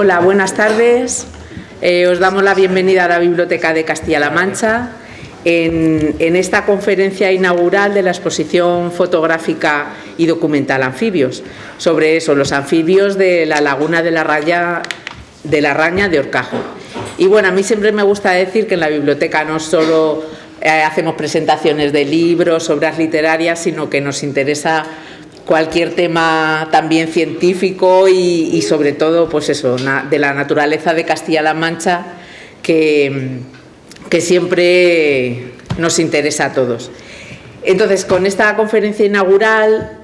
Hola, buenas tardes. Os damos la bienvenida a la Biblioteca de Castilla-La Mancha en esta conferencia inaugural de la exposición fotográfica y documental Anfibios, sobre eso, los anfibios de la laguna de la Raña de Orcajo. Y bueno, a mí siempre me gusta decir que en la biblioteca no solo hacemos presentaciones de libros, obras literarias, sino que nos interesa cualquier tema también científico y sobre todo, pues eso, de la naturaleza de Castilla-La Mancha, que siempre nos interesa a todos. Entonces, con esta conferencia inaugural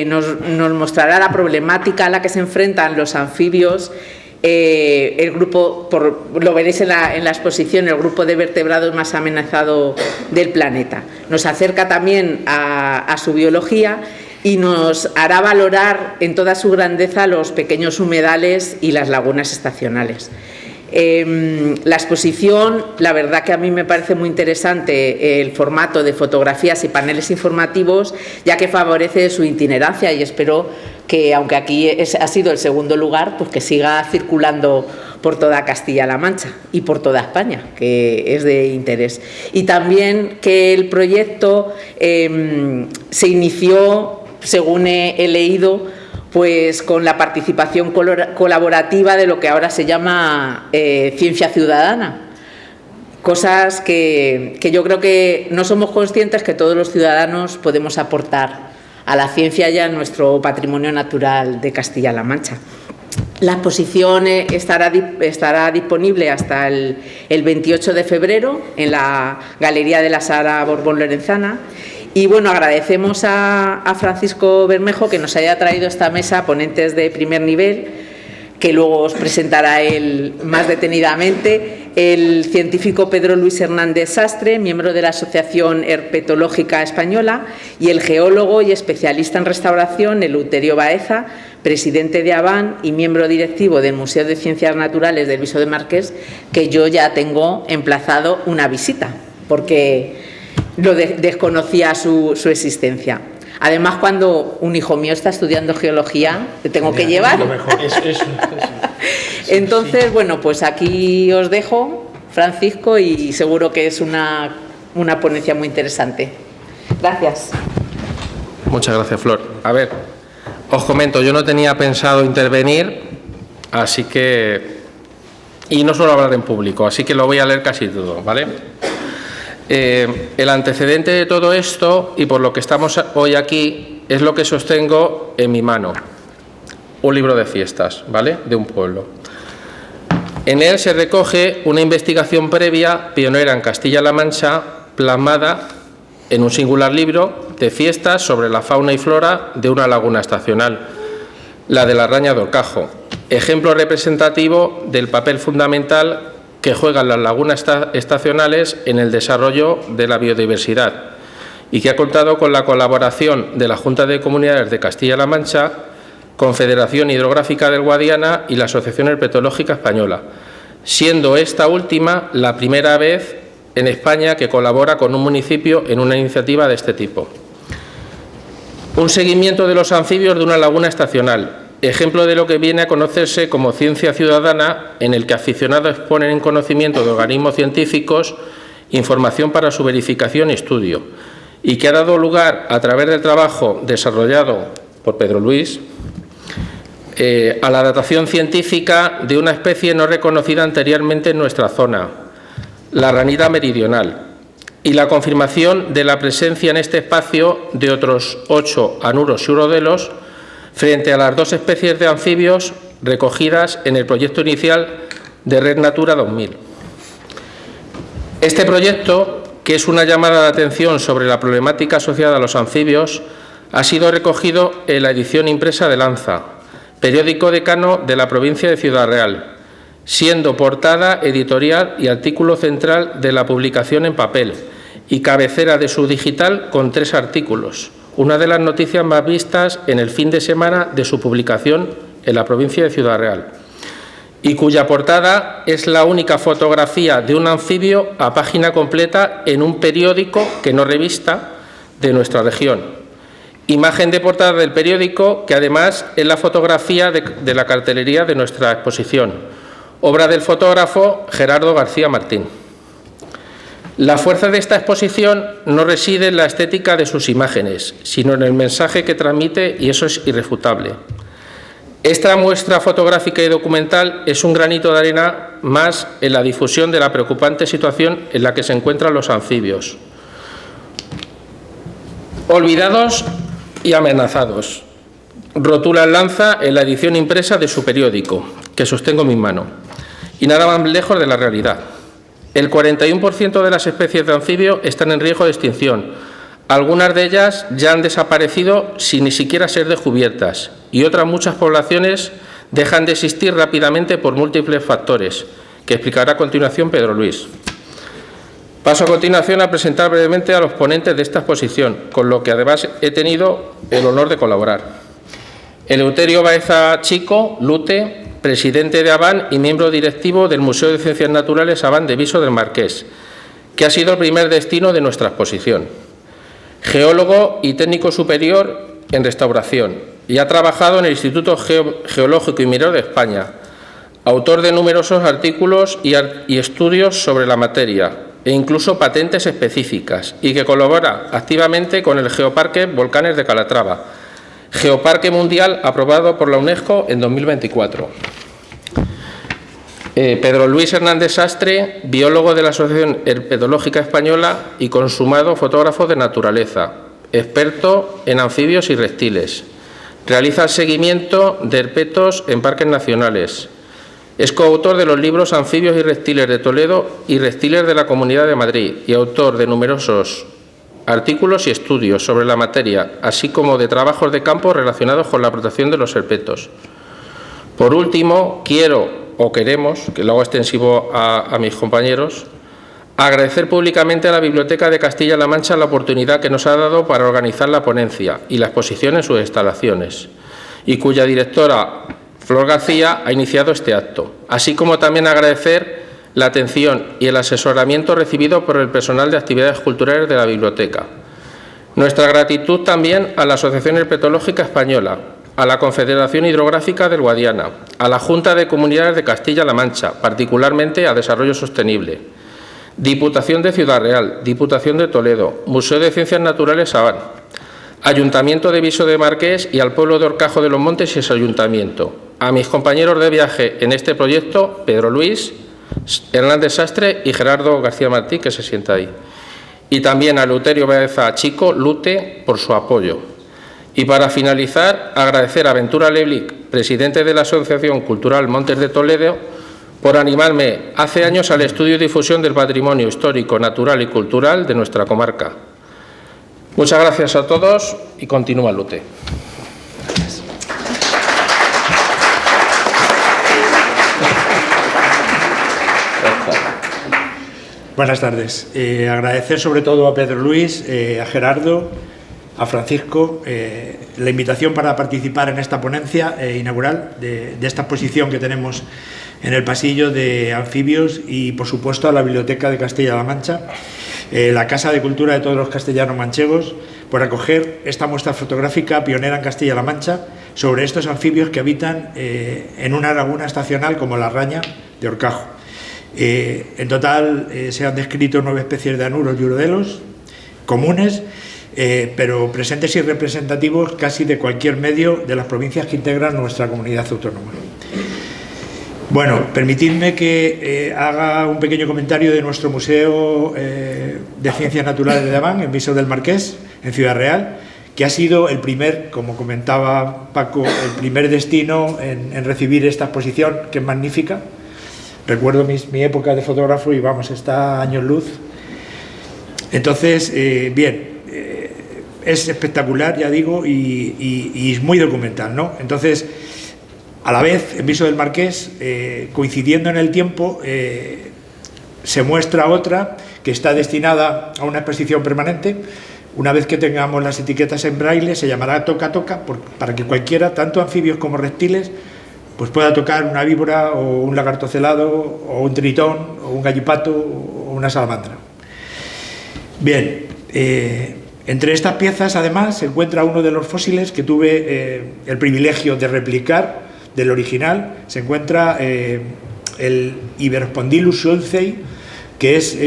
nos mostrará la problemática a la que se enfrentan los anfibios. El grupo, lo veréis en la exposición, el grupo de vertebrados más amenazado del planeta. Nos acerca también a su biología y nos hará valorar en toda su grandeza los pequeños humedales y las lagunas estacionales. La exposición, la verdad que a mí me parece muy interesante el formato de fotografías y paneles informativos, ya que favorece su itinerancia, y espero que, aunque aquí ha sido el segundo lugar, pues que siga circulando por toda Castilla-La Mancha y por toda España, que es de interés. Y también que el proyecto se inició, según he leído, pues con la participación colaborativa de lo que ahora se llama ciencia ciudadana. Cosas que yo creo que no somos conscientes que todos los ciudadanos podemos aportar a la ciencia y a nuestro patrimonio natural de Castilla-La Mancha. La exposición estará disponible hasta el 28 de febrero en la Galería de la Sala Borbón Lorenzana. Y bueno, agradecemos a Francisco Bermejo que nos haya traído a esta mesa ponentes de primer nivel, que luego os presentará él más detenidamente, el científico Pedro Luis Hernández Sastre, miembro de la Asociación Herpetológica Española, y el geólogo y especialista en restauración Eleuterio Baeza, presidente de ABAN y miembro directivo del Museo de Ciencias Naturales del Viso de Marqués, que yo ya tengo emplazado una visita, porque desconocía su existencia. Además, cuando un hijo mío está estudiando geología, te tengo que llevar. Lo mejor. Eso. Entonces, bueno, pues aquí os dejo, Francisco, y seguro que es una ponencia muy interesante. Gracias. Muchas gracias, Flor. A ver, os comento, yo no tenía pensado intervenir, así que... Y no suelo hablar en público, así que lo voy a leer casi todo, ¿vale? El antecedente de todo esto, y por lo que estamos hoy aquí, es lo que sostengo en mi mano. Un libro de fiestas, ¿vale?, de un pueblo. En él se recoge una investigación previa, pionera en Castilla-La Mancha, plasmada en un singular libro de fiestas sobre la fauna y flora de una laguna estacional, la de la Raña de Orcajo, ejemplo representativo del papel fundamental que juegan las lagunas estacionales en el desarrollo de la biodiversidad y que ha contado con la colaboración de la Junta de Comunidades de Castilla-La Mancha, Confederación Hidrográfica del Guadiana y la Asociación Herpetológica Española, siendo esta última la primera vez en España que colabora con un municipio en una iniciativa de este tipo. Un seguimiento de los anfibios de una laguna estacional, ejemplo de lo que viene a conocerse como ciencia ciudadana, en el que aficionados ponen en conocimiento de organismos científicos información para su verificación y estudio, y que ha dado lugar, a través del trabajo desarrollado por Pedro Luis, a la datación científica de una especie no reconocida anteriormente en nuestra zona, la ranita meridional, y la confirmación de la presencia en este espacio de otros 8 anuros y urodelos, frente a las 2 especies de anfibios recogidas en el proyecto inicial de Red Natura 2000. Este proyecto, que es una llamada de atención sobre la problemática asociada a los anfibios, ha sido recogido en la edición impresa de Lanza, periódico decano de la provincia de Ciudad Real, siendo portada, editorial y artículo central de la publicación en papel y cabecera de su digital con 3 artículos. Una de las noticias más vistas en el fin de semana de su publicación en la provincia de Ciudad Real, y cuya portada es la única fotografía de un anfibio a página completa en un periódico, que no revista, de nuestra región, Imagen de portada del periódico, que además es la fotografía de la cartelería de nuestra exposición, obra del fotógrafo Gerardo García Martín. La fuerza de esta exposición no reside en la estética de sus imágenes, sino en el mensaje que transmite, y eso es irrefutable. Esta muestra fotográfica y documental es un granito de arena más en la difusión de la preocupante situación en la que se encuentran los anfibios. Olvidados y amenazados. Rotula Lanza en la edición impresa de su periódico, que sostengo en mi mano. Y nada más lejos de la realidad. El 41% de las especies de anfibio están en riesgo de extinción. Algunas de ellas ya han desaparecido sin ni siquiera ser descubiertas, y otras muchas poblaciones dejan de existir rápidamente por múltiples factores, que explicará a continuación Pedro Luis. Paso a continuación a presentar brevemente a los ponentes de esta exposición, con lo que además he tenido el honor de colaborar. Eleuterio Baeza Chico, Lute, presidente de ABAN y miembro directivo del Museo de Ciencias Naturales ABAN de Viso del Marqués, que ha sido el primer destino de nuestra exposición. Geólogo y técnico superior en restauración, y ha trabajado en el Instituto Geológico y Minero de España, autor de numerosos artículos y estudios sobre la materia, e incluso patentes específicas, y que colabora activamente con el Geoparque Volcanes de Calatrava, Geoparque Mundial aprobado por la UNESCO en 2024. Pedro Luis Hernández Sastre, biólogo de la Asociación Herpetológica Española y consumado fotógrafo de naturaleza, experto en anfibios y reptiles. Realiza el seguimiento de herpetos en parques nacionales. Es coautor de los libros Anfibios y reptiles de Toledo y Reptiles de la Comunidad de Madrid, y autor de numerosos artículos y estudios sobre la materia, así como de trabajos de campo relacionados con la protección de los herpetos. Por último, queremos, que lo hago extensivo a mis compañeros, agradecer públicamente a la Biblioteca de Castilla-La Mancha la oportunidad que nos ha dado para organizar la ponencia y la exposición en sus instalaciones, y cuya directora, Flor García, ha iniciado este acto, así como también agradecer la atención y el asesoramiento recibido por el personal de actividades culturales de la biblioteca. Nuestra gratitud también a la Asociación Herpetológica Española, a la Confederación Hidrográfica del Guadiana, a la Junta de Comunidades de Castilla-La Mancha, particularmente a Desarrollo Sostenible, Diputación de Ciudad Real, Diputación de Toledo, Museo de Ciencias Naturales ABAN, Ayuntamiento de Viso de Marqués y al pueblo de Horcajo de los Montes y su ayuntamiento. A mis compañeros de viaje en este proyecto, Pedro Luis Hernández Sastre y Gerardo García Martín, que se sienta ahí. Y también a Eleuterio Baeza Chico, Lute, por su apoyo. Y para finalizar, agradecer a Ventura Leblic, presidente de la Asociación Cultural Montes de Toledo, por animarme hace años al estudio y difusión del patrimonio histórico, natural y cultural de nuestra comarca. Muchas gracias a todos y continúa Lute. Gracias. Buenas tardes. Agradecer sobre todo a Pedro Luis, a Gerardo, a Francisco, la invitación para participar en esta ponencia inaugural de esta exposición que tenemos en el pasillo de anfibios, y por supuesto a la Biblioteca de Castilla-La Mancha, la Casa de Cultura de todos los castellanos manchegos, por acoger esta muestra fotográfica pionera en Castilla-La Mancha sobre estos anfibios que habitan en una laguna estacional como la Raña de Horcajo. En total se han descrito 9 especies de anuros y urodelos comunes, pero presentes y representativos casi de cualquier medio de las provincias que integran nuestra comunidad autónoma. Bueno, permitidme que haga un pequeño comentario de nuestro Museo de Ciencias Naturales de ABAN, en Viso del Marqués, en Ciudad Real, que ha sido el primer, como comentaba Paco, el primer destino en recibir esta exposición, que es magnífica. Recuerdo mi época de fotógrafo y vamos, está a años luz. Entonces, es espectacular, ya digo, y es muy documental, ¿no? Entonces, a la vez, en Viso del Marqués, coincidiendo en el tiempo, se muestra otra que está destinada a una exposición permanente. Una vez que tengamos las etiquetas en braille, se llamará Toca Toca, para que cualquiera, tanto anfibios como reptiles, pues pueda tocar una víbora o un lagarto celado o un tritón o un gallipato o una salamandra. Bien, Entre estas piezas, además, se encuentra uno de los fósiles que tuve el privilegio de replicar del original. Se encuentra el Iberospondylus schultzei, que es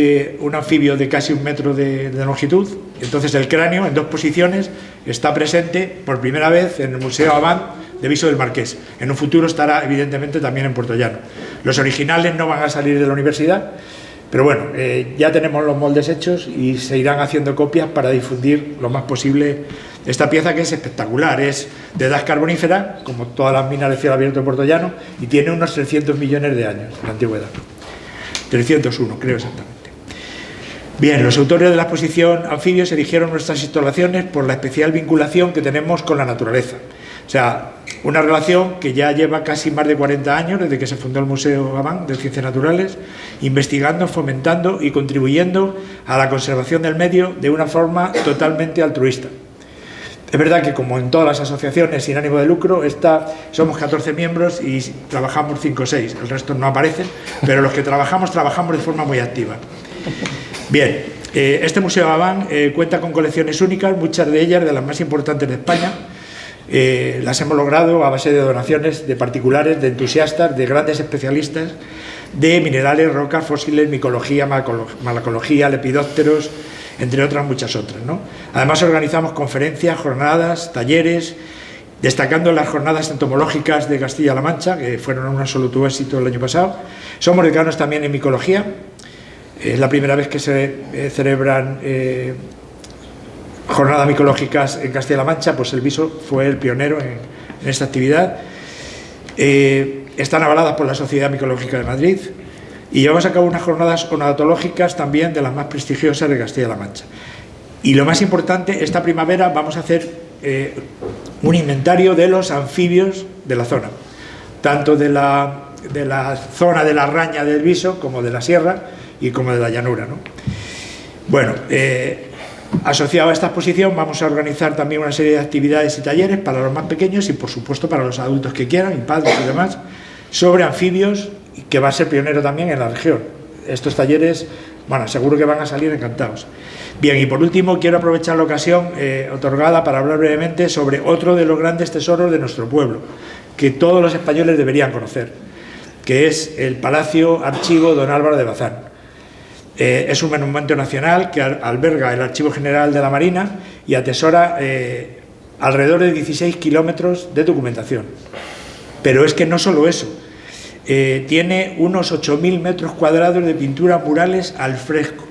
un anfibio de casi 1 metro de longitud. Entonces el cráneo, en 2 posiciones, está presente por primera vez en el Museo Avant de Viso del Marqués. En un futuro estará, evidentemente, también en Puertollano. Los originales no van a salir de la universidad, pero bueno, ya tenemos los moldes hechos y se irán haciendo copias para difundir lo más posible esta pieza, que es espectacular. Es de edad carbonífera, como todas las minas de cielo abierto de Puertollano, y tiene unos 300 millones de años de antigüedad. 301, creo exactamente. Bien, los autores de la exposición Anfibios eligieron nuestras instalaciones por la especial vinculación que tenemos con la naturaleza. O sea, una relación que ya lleva casi más de 40 años desde que se fundó el Museo Avant de Ciencias Naturales, investigando, fomentando y contribuyendo a la conservación del medio de una forma totalmente altruista. Es verdad que, como en todas las asociaciones sin ánimo de lucro, somos 14 miembros y trabajamos 5 o 6, el resto no aparecen, pero los que trabajamos de forma muy activa. Bien, este Museo Avant cuenta con colecciones únicas, muchas de ellas de las más importantes de España. Las hemos logrado a base de donaciones de particulares, de entusiastas, de grandes especialistas de minerales, rocas, fósiles, micología, malacología, lepidópteros, entre otras muchas otras, ¿no? Además organizamos conferencias, jornadas, talleres, destacando las jornadas entomológicas de Castilla-La Mancha, que fueron un absoluto éxito el año pasado. Somos decanos también en micología. Es la primera vez que se celebran jornadas micológicas en Castilla-La Mancha, pues el Viso fue el pionero en esta actividad. Están avaladas por la Sociedad Micológica de Madrid y llevamos a cabo unas jornadas ornitológicas también de las más prestigiosas de Castilla-La Mancha. Y lo más importante, esta primavera vamos a hacer un inventario de los anfibios de la zona, tanto de la zona de la Raña del Viso como de la Sierra y como de la llanura, ¿no? Bueno, asociado a esta exposición vamos a organizar también una serie de actividades y talleres para los más pequeños y, por supuesto, para los adultos que quieran, y padres y demás, sobre anfibios, que va a ser pionero también en la región. Estos talleres, bueno, seguro que van a salir encantados. Bien, y por último quiero aprovechar la ocasión otorgada para hablar brevemente sobre otro de los grandes tesoros de nuestro pueblo, que todos los españoles deberían conocer, que es el Palacio Archivo Don Álvaro de Bazán. Es un monumento nacional que alberga el Archivo General de la Marina y atesora alrededor de 16 kilómetros de documentación. Pero es que no solo eso, tiene unos 8.000 metros cuadrados de pinturas murales al fresco,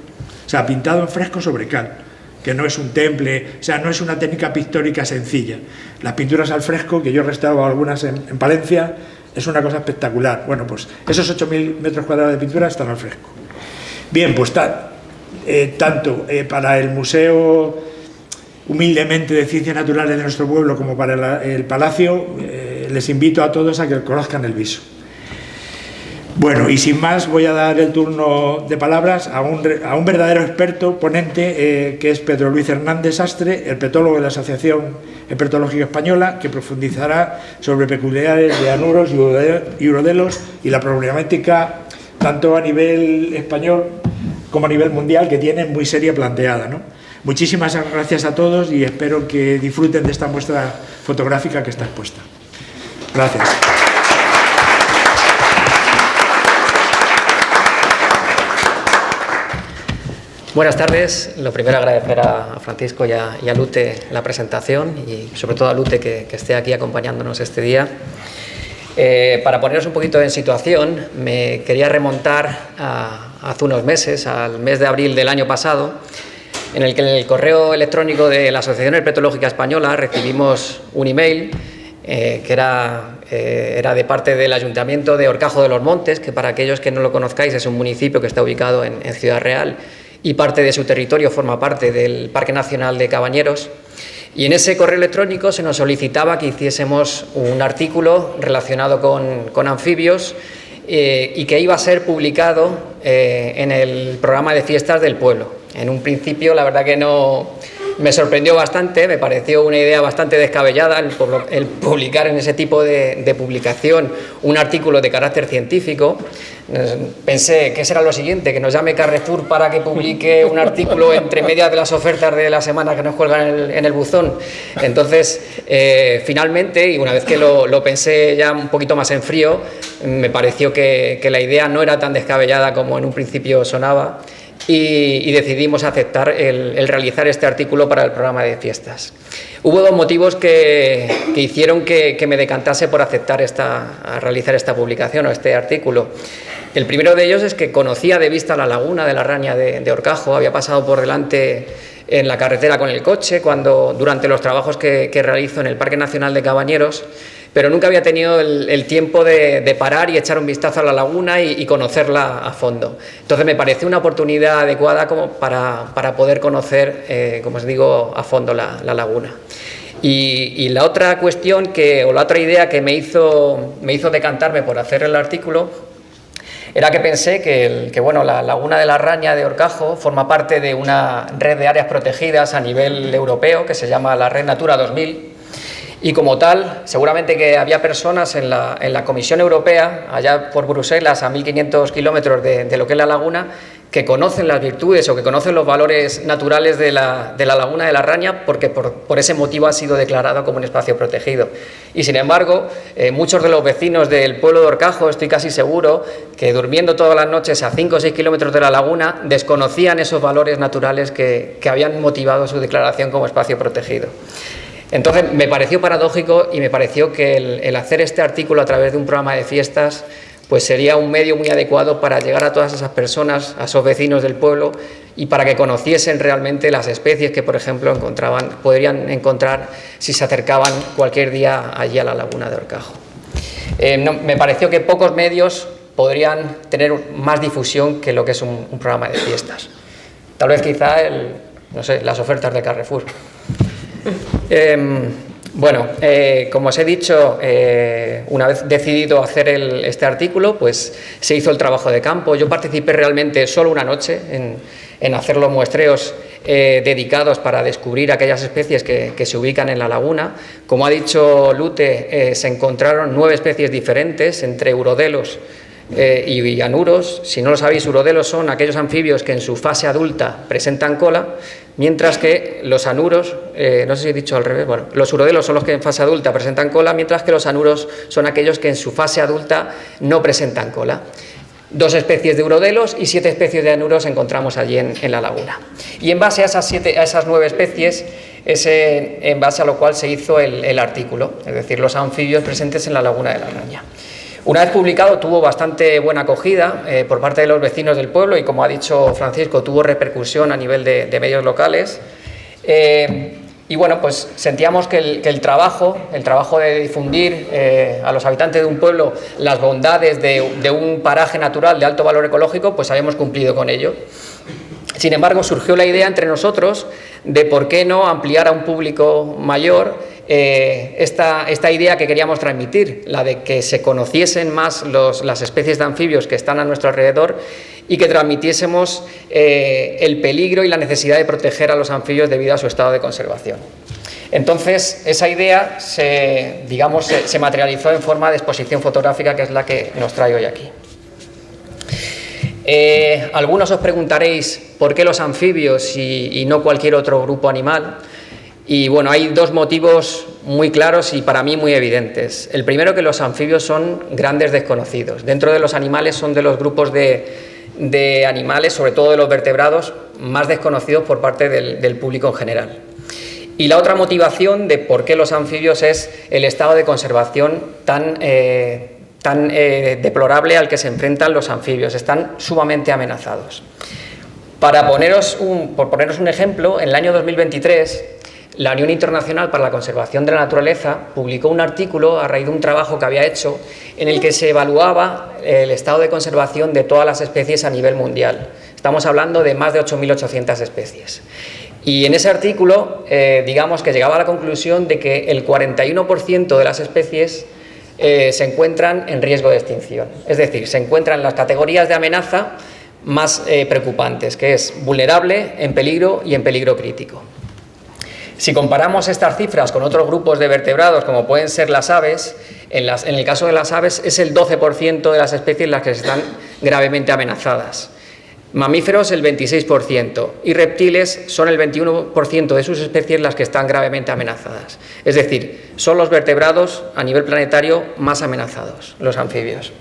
o sea, pintado en fresco sobre cal, que no es un temple, o sea, no es una técnica pictórica sencilla. Las pinturas al fresco, que yo he restaurado algunas en Palencia, es una cosa espectacular. Bueno, pues esos 8.000 metros cuadrados de pintura están al fresco. Bien, pues tanto para el Museo, humildemente, de Ciencias Naturales de nuestro pueblo, como para el Palacio, les invito a todos a que conozcan el Viso. Bueno, y sin más voy a dar el turno de palabras a un verdadero experto ponente, que es Pedro Luis Hernández Sastre, herpetólogo de la Asociación Herpetológica Española, que profundizará sobre peculiaridades de anuros y urodelos y la problemática tanto a nivel español como a nivel mundial, que tienen muy seria planteada, ¿no? Muchísimas gracias a todos y espero que disfruten de esta muestra fotográfica que está expuesta. Gracias. Buenas tardes. Lo primero, agradecer a Francisco y a Lute la presentación y sobre todo a Lute que esté aquí acompañándonos este día. Para poneros un poquito en situación, me quería remontar hace unos meses, al mes de abril del año pasado, en el que en el correo electrónico de la Asociación Herpetológica Española recibimos un email que era de parte del Ayuntamiento de Horcajo de los Montes, que para aquellos que no lo conozcáis es un municipio que está ubicado en Ciudad Real y parte de su territorio forma parte del Parque Nacional de Cabañeros. Y en ese correo electrónico se nos solicitaba que hiciésemos un artículo relacionado con anfibios y que iba a ser publicado en el programa de fiestas del pueblo. En un principio, la verdad que no me sorprendió bastante, me pareció una idea bastante descabellada el publicar en ese tipo de publicación un artículo de carácter científico. Pensé que será lo siguiente, que nos llame Carrefour para que publique un artículo entre medias de las ofertas de la semana que nos cuelgan en el buzón. Entonces, finalmente, y una vez que lo pensé ya un poquito más en frío, me pareció que la idea no era tan descabellada como en un principio sonaba, y decidimos aceptar el realizar este artículo para el programa de fiestas. Hubo dos motivos que hicieron que me decantase por aceptar a realizar esta publicación o este artículo. El primero de ellos es que conocía de vista la laguna de la Raña de Horcajo, había pasado por delante en la carretera con el coche durante los trabajos que realizo en el Parque Nacional de Cabañeros, pero nunca había tenido el tiempo de parar y echar un vistazo a la laguna y conocerla a fondo. Entonces me pareció una oportunidad adecuada como para poder conocer, como os digo, a fondo la laguna. Y la otra cuestión la otra idea que me hizo decantarme por hacer el artículo era que pensé que la laguna de la Raña de Horcajo forma parte de una red de áreas protegidas a nivel europeo que se llama la Red Natura 2000. Y como tal, seguramente que había personas en la Comisión Europea, allá por Bruselas, a 1.500 kilómetros de lo que es la laguna, que conocen las virtudes o que conocen los valores naturales de la laguna de la Raña, porque por ese motivo ha sido declarado como un espacio protegido. Y sin embargo, muchos de los vecinos del pueblo de Horcajo, estoy casi seguro, que durmiendo todas las noches a 5 o 6 kilómetros de la laguna, desconocían esos valores naturales que habían motivado su declaración como espacio protegido. Entonces me pareció paradójico y me pareció que el hacer este artículo a través de un programa de fiestas pues sería un medio muy adecuado para llegar a todas esas personas, a esos vecinos del pueblo, y para que conociesen realmente las especies que, por ejemplo, podrían encontrar si se acercaban cualquier día allí a la laguna de Horcajo. Me pareció que pocos medios podrían tener más difusión que lo que es un programa de fiestas. Tal vez quizá las ofertas de Carrefour. Como os he dicho, una vez decidido hacer este artículo, pues se hizo el trabajo de campo. Yo participé realmente solo una noche en hacer los muestreos dedicados para descubrir aquellas especies que se ubican en la laguna. Como ha dicho Lute, se encontraron 9 especies diferentes entre urodelos y anuros. Si no lo sabéis, urodelos son aquellos anfibios que en su fase adulta presentan cola, mientras que los anuros, no sé si he dicho al revés, los urodelos son los que en fase adulta presentan cola, mientras que los anuros son aquellos que en su fase adulta no presentan cola. 2 especies de urodelos y 7 especies de anuros encontramos allí en la laguna. Y en base a esas 9 especies es en base a lo cual se hizo el artículo, es decir, los anfibios presentes en la laguna de la Raña. Una vez publicado tuvo bastante buena acogida por parte de los vecinos del pueblo y, como ha dicho Francisco, tuvo repercusión a nivel de medios locales. Y bueno, pues sentíamos que el trabajo de difundir a los habitantes de un pueblo las bondades de un paraje natural de alto valor ecológico, pues habíamos cumplido con ello. Sin embargo, surgió la idea entre nosotros de por qué no ampliar a un público mayor esta idea que queríamos transmitir, la de que se conociesen más las especies de anfibios que están a nuestro alrededor y que transmitiésemos el peligro y la necesidad de proteger a los anfibios debido a su estado de conservación. Entonces, esa idea se materializó en forma de exposición fotográfica, que es la que nos trae hoy aquí. Algunos os preguntaréis por qué los anfibios y no cualquier otro grupo animal. Y bueno, hay 2 motivos muy claros y para mí muy evidentes. El primero, que los anfibios son grandes desconocidos. Dentro de los animales son de los grupos de animales, sobre todo de los vertebrados, más desconocidos por parte del público en general. Y la otra motivación de por qué los anfibios es el estado de conservación tan deplorable al que se enfrentan los anfibios. Están sumamente amenazados. Por poneros un ejemplo, en el año 2023... la Unión Internacional para la Conservación de la Naturaleza publicó un artículo a raíz de un trabajo que había hecho en el que se evaluaba el estado de conservación de todas las especies a nivel mundial. Estamos hablando de más de 8.800 especies. Y en ese artículo, digamos que llegaba a la conclusión de que el 41% de las especies se encuentran en riesgo de extinción. Es decir, se encuentran en las categorías de amenaza más preocupantes, que es vulnerable, en peligro y en peligro crítico. Si comparamos estas cifras con otros grupos de vertebrados, como pueden ser las aves, en el caso de las aves es el 12% de las especies las gravemente amenazadas. Mamíferos el 26% y reptiles son el 21% de sus especies las que están gravemente amenazadas. Es decir, son los vertebrados a nivel planetario más amenazados, los anfibios.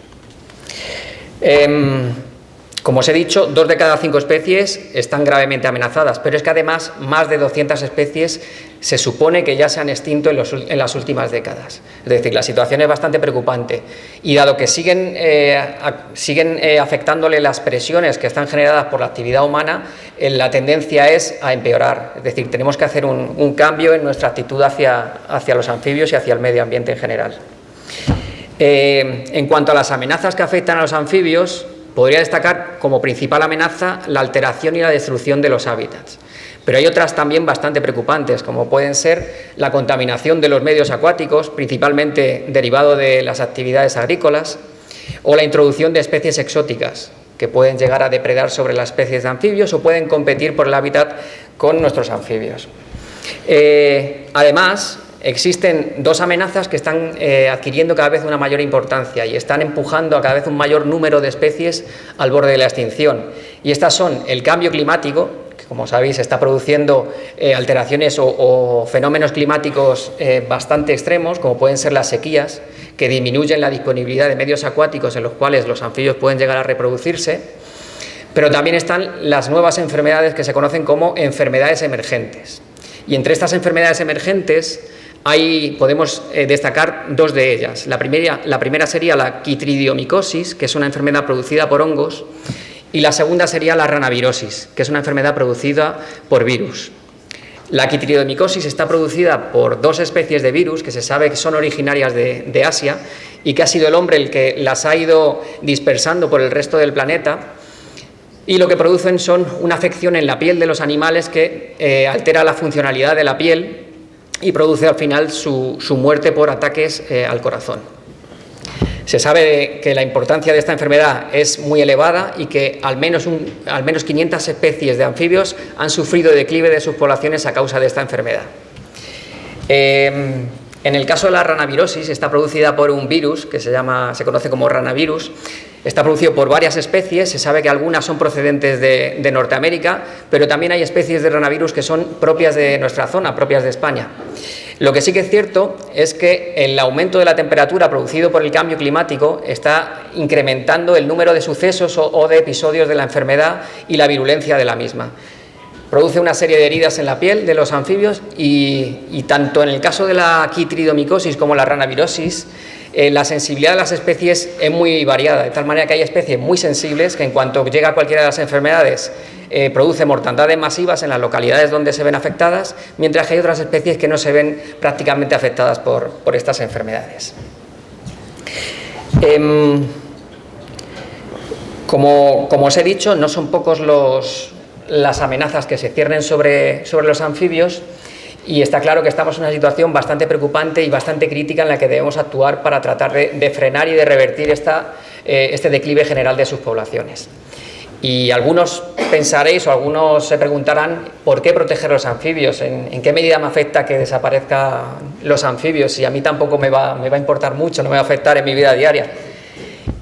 Como os he dicho, 2 de cada 5 especies están gravemente amenazadas, pero es que además más de 200 especies se supone que ya se han extinto en las últimas décadas. Es decir, la situación es bastante preocupante y dado que siguen afectándole las presiones que están generadas por la actividad humana, la tendencia es a empeorar. Es decir, tenemos que hacer un cambio en nuestra actitud hacia los anfibios y hacia el medio ambiente en general. En cuanto a las amenazas que afectan a los anfibios, podría destacar como principal amenaza la alteración y la destrucción de los hábitats. Pero hay otras también bastante preocupantes, como pueden ser la contaminación de los medios acuáticos, principalmente derivado de las actividades agrícolas, o la introducción de especies exóticas, que pueden llegar a depredar sobre las especies de anfibios o pueden competir por el hábitat con nuestros anfibios. Además, existen 2 amenazas que están adquiriendo cada vez una mayor importancia y están empujando a cada vez un mayor número de especies al borde de la extinción. Y estas son el cambio climático, que como sabéis está produciendo alteraciones o fenómenos climáticos bastante extremos, como pueden ser las sequías, que disminuyen la disponibilidad de medios acuáticos en los cuales los anfibios pueden llegar a reproducirse. Pero también están las nuevas enfermedades que se conocen como enfermedades emergentes. Y entre estas enfermedades emergentes podemos destacar 2 de ellas. La primera sería la quitridiomicosis, que es una enfermedad producida por hongos, y la segunda sería la ranavirosis, que es una enfermedad producida por virus. La quitridiomicosis está producida por 2 especies de virus que se sabe que son originarias de Asia y que ha sido el hombre el que las ha ido dispersando por el resto del planeta, y lo que producen son una afección en la piel de los animales que altera la funcionalidad de la piel y produce al final su muerte por ataques al corazón. Se sabe que la importancia de esta enfermedad es muy elevada y que al menos 500 especies de anfibios han sufrido declive de sus poblaciones a causa de esta enfermedad. En el caso de la ranavirosis, está producida por un virus que se conoce como ranavirus. Está producido por varias especies, se sabe que algunas son procedentes de Norteamérica, pero también hay especies de ranavirus que son propias de nuestra zona, propias de España. Lo que sí que es cierto es que el aumento de la temperatura producido por el cambio climático está incrementando el número de sucesos o de episodios de la enfermedad y la virulencia de la misma. Produce una serie de heridas en la piel de los anfibios y tanto en el caso de la quitridiomicosis como la ranavirosis, la sensibilidad de las especies es muy variada, de tal manera que hay especies muy sensibles que en cuanto llega a cualquiera de las enfermedades produce mortandades masivas en las localidades donde se ven afectadas, mientras que hay otras especies que no se ven prácticamente afectadas por estas enfermedades. Como os he dicho, no son pocos las amenazas que se ciernen sobre los anfibios. Y está claro que estamos en una situación bastante preocupante y bastante crítica en la que debemos actuar para tratar de frenar y de revertir este declive general de sus poblaciones. Y algunos pensaréis o algunos se preguntarán ¿por qué proteger los anfibios? ¿En qué medida me afecta que desaparezcan los anfibios? Y a mí tampoco me va a importar mucho, no me va a afectar en mi vida diaria.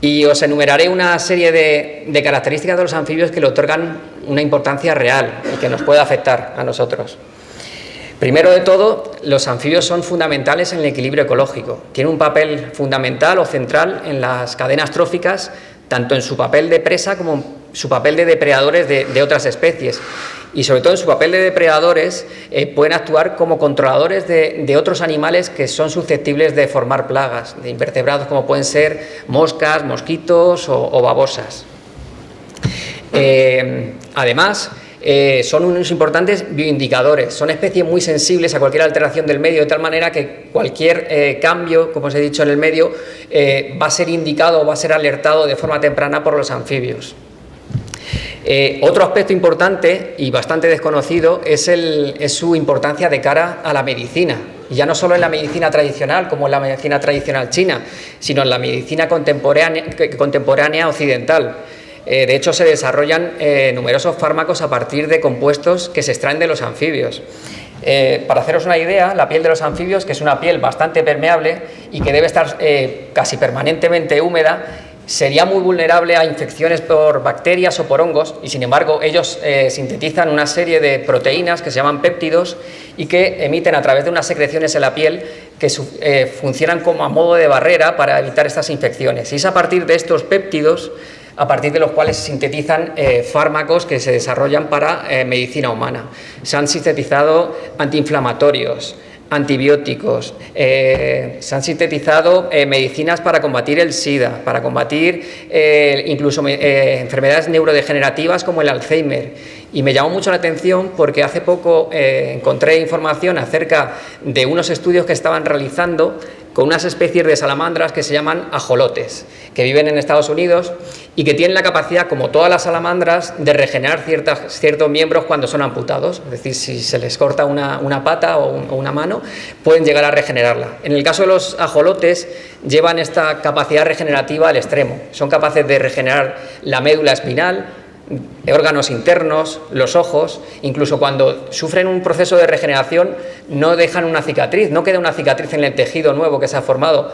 Y os enumeraré una serie de características de los anfibios que le otorgan una importancia real y que nos puede afectar a nosotros. Primero de todo, los anfibios son fundamentales en el equilibrio ecológico. Tienen un papel fundamental o central en las cadenas tróficas, tanto en su papel de presa como en su papel de depredadores de otras especies. Y sobre todo en su papel de depredadores pueden actuar como controladores de otros animales que son susceptibles de formar plagas, de invertebrados como pueden ser moscas, mosquitos o babosas. Además, son unos importantes bioindicadores, son especies muy sensibles a cualquier alteración del medio, de tal manera que cualquier cambio, como os he dicho, en el medio va a ser indicado o va a ser alertado de forma temprana por los anfibios. Otro aspecto importante y bastante desconocido es su importancia de cara a la medicina, y ya no solo en la medicina tradicional como en la medicina tradicional china, sino en la medicina contemporánea occidental. De hecho, se desarrollan numerosos fármacos a partir de compuestos que se extraen de los anfibios. Para haceros una idea, la piel de los anfibios, que es una piel bastante permeable y que debe estar casi permanentemente húmeda, sería muy vulnerable a infecciones por bacterias o por hongos, y sin embargo ellos sintetizan una serie de proteínas que se llaman péptidos y que emiten a través de unas secreciones en la piel que funcionan como a modo de barrera para evitar estas infecciones. Y es a partir de estos péptidos a partir de los cuales se sintetizan fármacos que se desarrollan para medicina humana. Se han sintetizado antiinflamatorios, antibióticos, se han sintetizado medicinas para combatir el SIDA, para combatir incluso enfermedades neurodegenerativas como el Alzheimer. Y me llamó mucho la atención porque hace poco encontré información acerca de unos estudios que estaban realizando con unas especies de salamandras que se llaman ajolotes, que viven en Estados Unidos y que tienen la capacidad, como todas las salamandras, de regenerar ciertos miembros cuando son amputados. Es decir, si se les corta una pata o una mano, pueden llegar a regenerarla. En el caso de los ajolotes, llevan esta capacidad regenerativa al extremo. Son capaces de regenerar la médula espinal, órganos internos, los ojos. Incluso cuando sufren un proceso de regeneración no dejan una cicatriz, no queda una cicatriz en el tejido nuevo que se ha formado,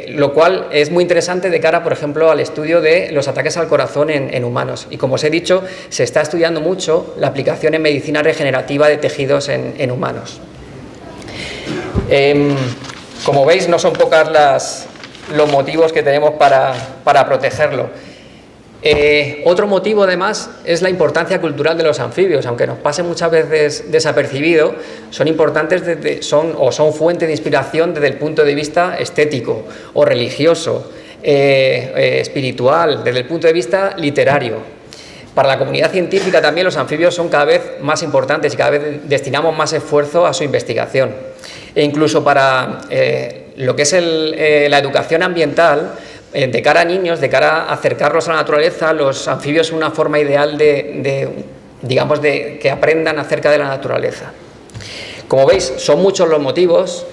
lo cual es muy interesante de cara, por ejemplo, al estudio de los ataques al corazón en humanos. Y como os he dicho, se está estudiando mucho la aplicación en medicina regenerativa de tejidos en humanos. Como veis, no son pocas los motivos que tenemos para protegerlo. Otro motivo, además, es la importancia cultural de los anfibios. Aunque nos pase muchas veces desapercibido, son importantes, son fuente de inspiración desde el punto de vista estético o religioso, espiritual, desde el punto de vista literario. Para la comunidad científica también los anfibios son cada vez más importantes y cada vez destinamos más esfuerzo a su investigación. E incluso para lo que es la educación ambiental, de cara a niños, de cara a acercarlos a la naturaleza, los anfibios son una forma ideal digamos, de que aprendan acerca de la naturaleza. Como veis, son muchos los motivos,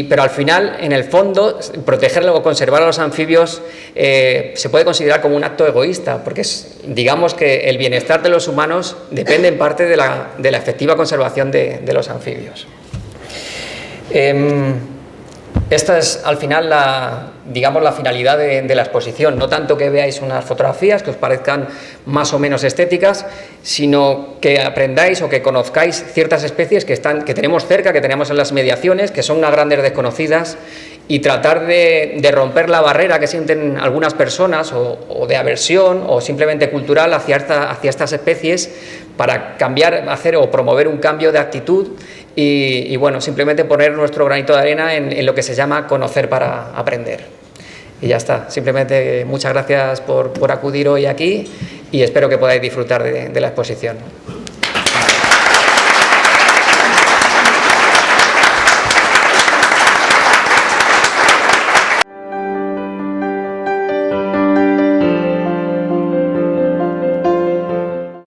pero al final, en el fondo, proteger o conservar a los anfibios se puede considerar como un acto egoísta, porque digamos que el bienestar de los humanos depende en parte de la efectiva conservación de los anfibios. Esta es al final la finalidad de la exposición, no tanto que veáis unas fotografías que os parezcan más o menos estéticas, sino que aprendáis o que conozcáis ciertas especies que tenemos cerca, que tenemos en las mediaciones, que son unas grandes desconocidas, y tratar de romper la barrera que sienten algunas personas o de aversión o simplemente cultural hacia estas especies, para cambiar, hacer o promover un cambio de actitud y bueno, simplemente poner nuestro granito de arena en lo que se llama conocer para aprender. Y ya está. Simplemente muchas gracias por acudir hoy aquí y espero que podáis disfrutar de la exposición.